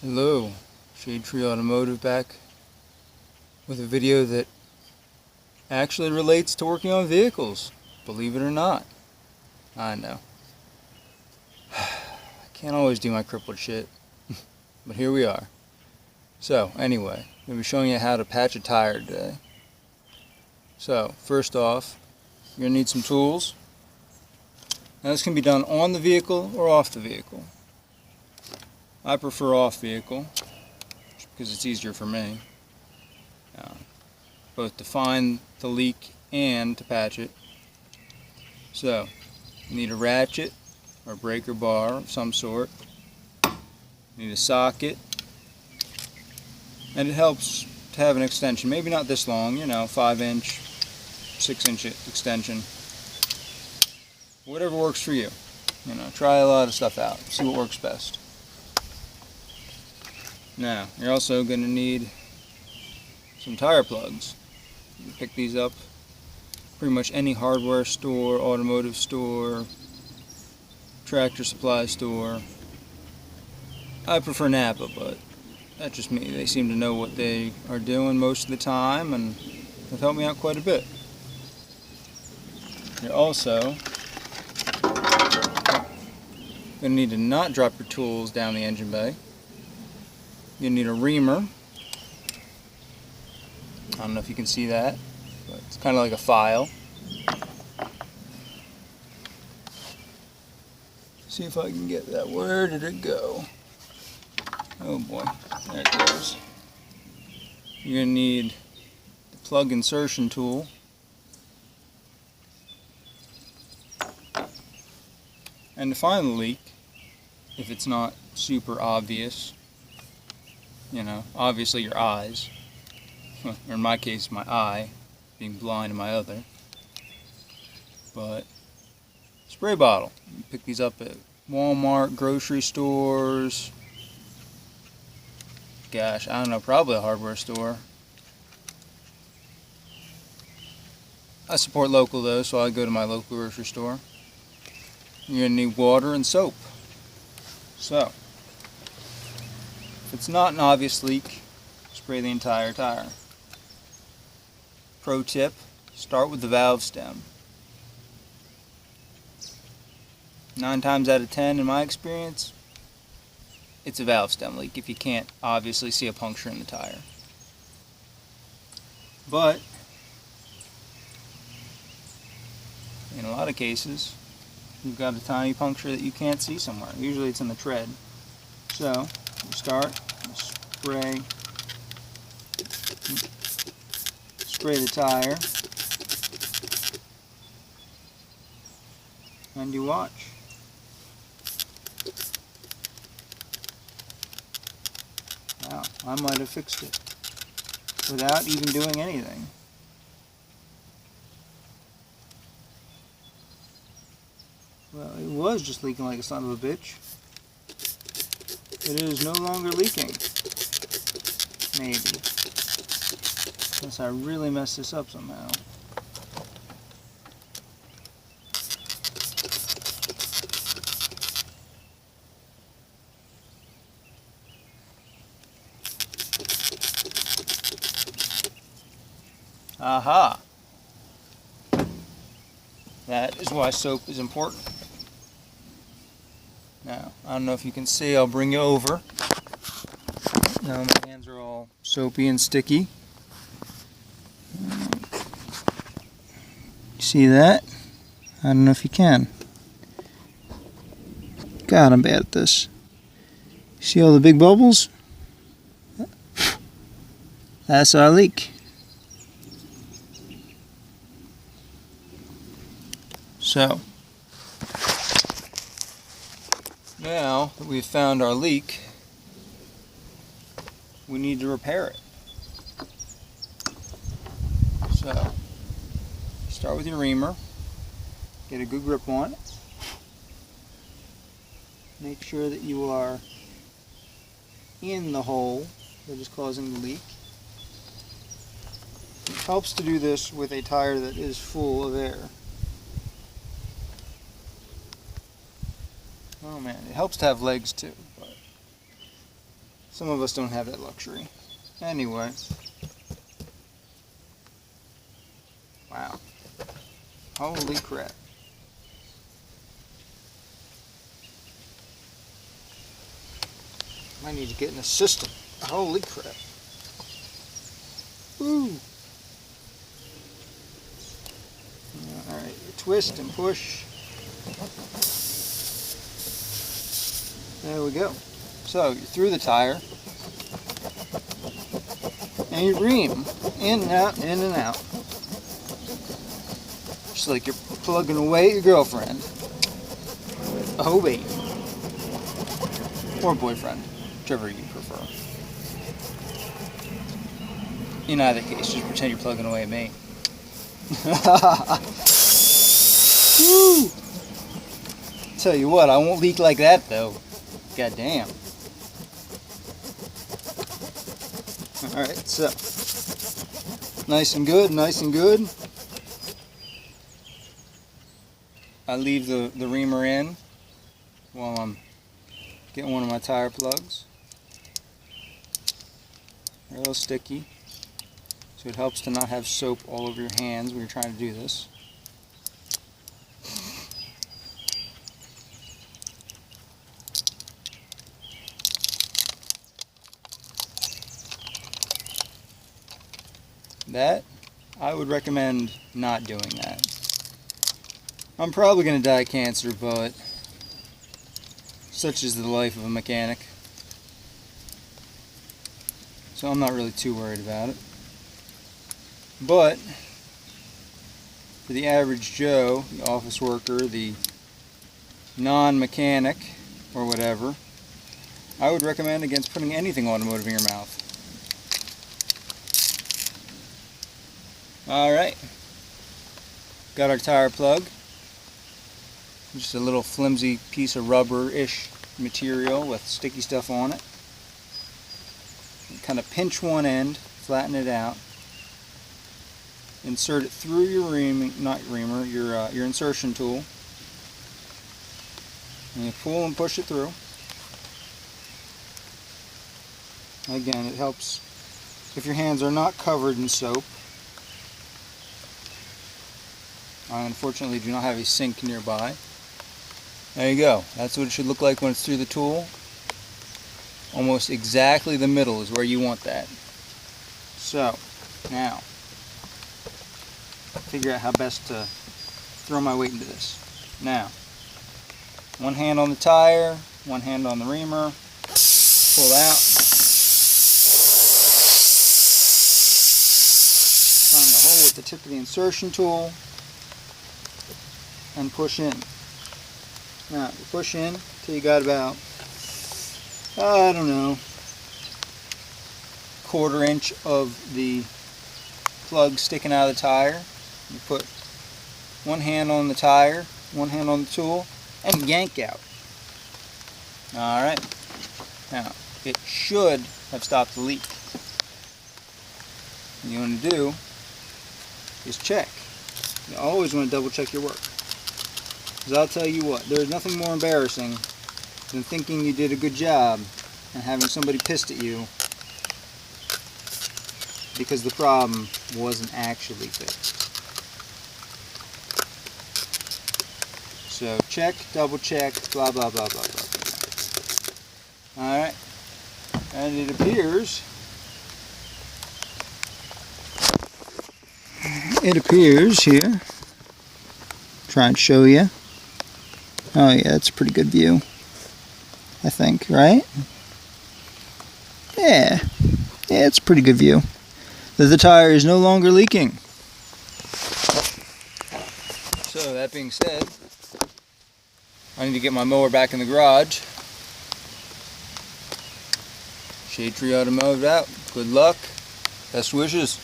Hello, Shade Tree Automotive back with a video that actually relates to working on vehicles, believe it or not. I know. I can't always do my crippled shit, but here we are. So, anyway, I'm going to be showing you how to patch a tire today. So, first off, you're going to need some tools. Now this can be done on the vehicle or off the vehicle. I prefer off vehicle, because it's easier for me, both to find the leak and to patch it. So, you need a ratchet or breaker bar of some sort. You need a socket, and it helps to have an extension, maybe not this long, 5-inch, 6-inch extension, whatever works for you. Try a lot of stuff out, see what works best. Now, you're also going to need some tire plugs. You can pick these up pretty much any hardware store, automotive store, tractor supply store. I prefer Napa, but that's just me. They seem to know what they are doing most of the time and have helped me out quite a bit. You're also going to need to not drop your tools down the engine bay. You need a reamer. I don't know if you can see that, but it's kind of like a file. See if I can get that. Where did it go? Oh boy, there it goes. You're going to need the plug insertion tool. And to find the leak, if it's not super obvious, obviously your eyes, or in my case my eye, being blind in my other, but spray bottle. You pick these up at Walmart, grocery stores, gosh, I don't know, probably a hardware store. I support local though, so I go to my local grocery store. You're going to need water and soap. So, if it's not an obvious leak, spray the entire tire. Pro tip, start with the valve stem. 9 times out of 10 in my experience, it's a valve stem leak if you can't obviously see a puncture in the tire. But, in a lot of cases, you've got a tiny puncture that you can't see somewhere. Usually it's in the tread. So, you start, you spray the tire, and you watch. Wow, I might have fixed it without even doing anything. Well, it was just leaking like a son of a bitch. It is no longer leaking. Maybe. Unless I really mess this up somehow. Aha! That is why soap is important. Now, I don't know if you can see, I'll bring you over. Now my hands are all soapy and sticky. You see that? I don't know if you can. God, I'm bad at this. See all the big bubbles? That's our leak. So, now that we've found our leak, we need to repair it. So, start with your reamer, get a good grip on it, make sure that you are in the hole that is causing the leak. It helps to do this with a tire that is full of air. Oh man, it helps to have legs too, but Some of us don't have that luxury. Anyway. Wow. Holy crap. I need to get an assistant. Holy crap. Woo. Alright, twist and push. There we go. So, you're through the tire. And you ream. In and out, in and out. Just like you're plugging away your girlfriend. Oh, baby. Or boyfriend. Whichever you prefer. In either case, just pretend you're plugging away at me. Woo! Tell you what, I won't leak like that though. God damn. Alright, so nice and good, nice and good. I leave the reamer in while I'm getting one of my tire plugs. They're a little sticky, so it helps to not have soap all over your hands when you're trying to do this. That, I would recommend not doing that. I'm probably going to die of cancer, but such is the life of a mechanic. So I'm not really too worried about it. But for the average Joe, the office worker, the non-mechanic, or whatever, I would recommend against putting anything automotive in your mouth. Alright, got our tire plug. Just a little flimsy piece of rubber-ish material with sticky stuff on it. Kind of pinch one end, flatten it out, insert it through your your insertion tool, and you pull and push it through. Again, it helps if your hands are not covered in soap. I unfortunately do not have a sink nearby. There you go. That's what it should look like when it's through the tool. Almost exactly the middle is where you want that. So, now, figure out how best to throw my weight into this. Now, one hand on the tire, one hand on the reamer, pull out. Find the hole with the tip of the insertion tool, and push in. Now, you push in till you got about, I don't know, 1/4 inch of the plug sticking out of the tire. You put one hand on the tire, one hand on the tool, and yank out. Alright. Now, it should have stopped the leak. What you want to do is check. You always want to double check your work. Because I'll tell you what, there's nothing more embarrassing than thinking you did a good job and having somebody pissed at you because the problem wasn't actually fixed. So check, double check, blah blah blah blah blah. Alright, and it appears here, try and show you. Oh yeah, that's a pretty good view, I think, right? Yeah, it's a pretty good view. That the tire is no longer leaking. So that being said, I need to get my mower back in the garage. Shade Tree Automotive out. Good luck. Best wishes.